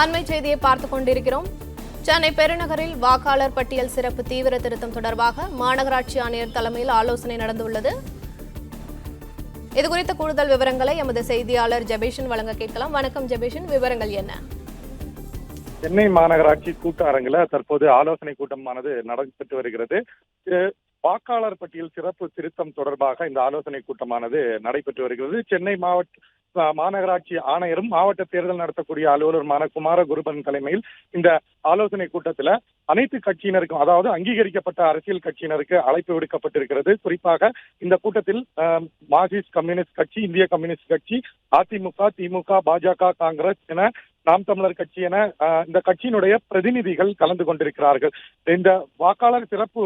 அண்மை செய்தியை பார்த்துக் கொண்டிருக்கிறோம். சென்னை பெருநகரில் வாக்காளர் பட்டியல் சிறப்பு தீவிர திருத்தம் தொடர்பாக மாநகராட்சி ஆணையர் தலைமையில் ஆலோசனை நடந்துள்ளது. இதுகுறித்த கூடுதல் விவரங்களை எமது செய்தியாளர் ஜெபேஷன் வழங்க கேட்கலாம். வணக்கம் ஜெபேஷன், விவரங்கள் என்ன? சென்னை மாநகராட்சி கூட்ட அரங்கில் தற்போது ஆலோசனை கூட்டமானது நடைபெற்று வருகிறது. வாக்காளர் பட்டியல் சிறப்பு திருத்தம் தொடர்பாக இந்த ஆலோசனை கூட்டமானது நடைபெற்று வருகிறது. சென்னை மாநகராட்சி ஆணையரும் மாவட்ட தேர்தல் நடத்தக்கூடிய அலுவலருமான குமாரகுருபரன் தலைமையில் இந்த ஆலோசனை கூட்டத்தில் அனைத்து கட்சியினருக்கும், அதாவது அங்கீகரிக்கப்பட்ட அரசியல் கட்சியினருக்கு அழைப்பு விடுக்கப்பட்டிருக்கிறது. குறிப்பாக இந்த கூட்டத்தில் மார்க்சிஸ்ட் கம்யூனிஸ்ட் கட்சி, இந்திய கம்யூனிஸ்ட் கட்சி, அதிமுக, திமுக, பாஜக, காங்கிரஸ் என நாம் தமிழர் கட்சி என இந்த கட்சியினுடைய பிரதிநிதிகள் கலந்து கொண்டிருக்கிறார்கள். இந்த வாக்காளர் சிறப்பு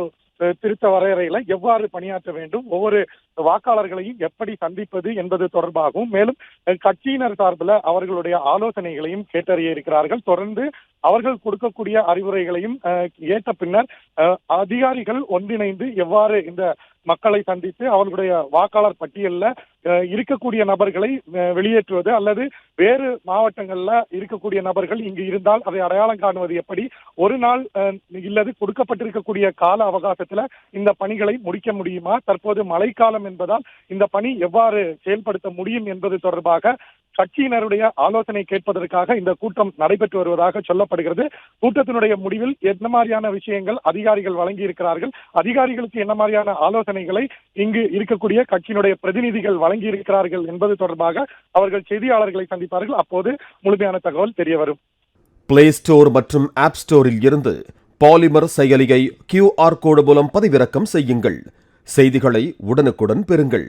திருத்த வரையறையில எவ்வாறு பணியாற்ற வேண்டும், ஒவ்வொரு வாக்காளர்களையும் எப்படி சந்திப்பது என்பது தொடர்பாகவும், மேலும் கட்சியினர் சார்பில் அவர்களுடைய ஆலோசனைகளையும் கேட்டறிய இருக்கிறார்கள். தொடர்ந்து அவர்கள் கொடுக்கக்கூடிய அறிவுரைகளையும் ஏற்ற பின்னர் அதிகாரிகள் ஒன்றிணைந்து எவ்வாறு இந்த மக்களை சந்தித்து அவர்களுடைய வாக்காளர் பட்டியலில் இருக்கக்கூடிய நபர்களை வெளியேற்றுவது அல்லது வேறு மாவட்டங்கள்ல இருக்கக்கூடிய நபர்கள் இங்கு இருந்தால் அதை அடையாளம் காணுவது எப்படி, ஒரு நாள் இல்லது கொடுக்கப்பட்டிருக்கக்கூடிய கால அவகாசத்துல இந்த பணிகளை முடிக்க முடியுமா, தற்போது மழைக்காலம் என்பதால் இந்த பணி எவ்வாறு செயல்படுத்த முடியும் என்பது தொடர்பாக கட்சியினருடைய ஆலோசனை கேட்பதற்காக இந்த கூட்டம் நடைபெற்று வருவதாக சொல்லப்படுகிறது. கூட்டத்தினுடைய முடிவில் என்ன மாதிரியான விஷயங்கள் அதிகாரிகள் வழங்கி இருக்கிறார்கள், அதிகாரிகளுக்கு என்ன மாதிரியான ஆலோசனைகளை இங்கு இருக்கக்கூடிய கட்சியினுடைய பிரதிநிதிகள் வழங்கி இருக்கிறார்கள் என்பது தொடர்பாக அவர்கள் செய்தியாளர்களை சந்திப்பார்கள். அப்போது முழுமையான தகவல் தெரிய வரும். பிளே ஸ்டோர் மற்றும் ஆப் ஸ்டோரில் இருந்து பாலிமர் செயலியை QR கோடு மூலம் பதிவிறக்கம் செய்யுங்கள். செய்திகளை உடனுக்குடன் பெறுங்கள்.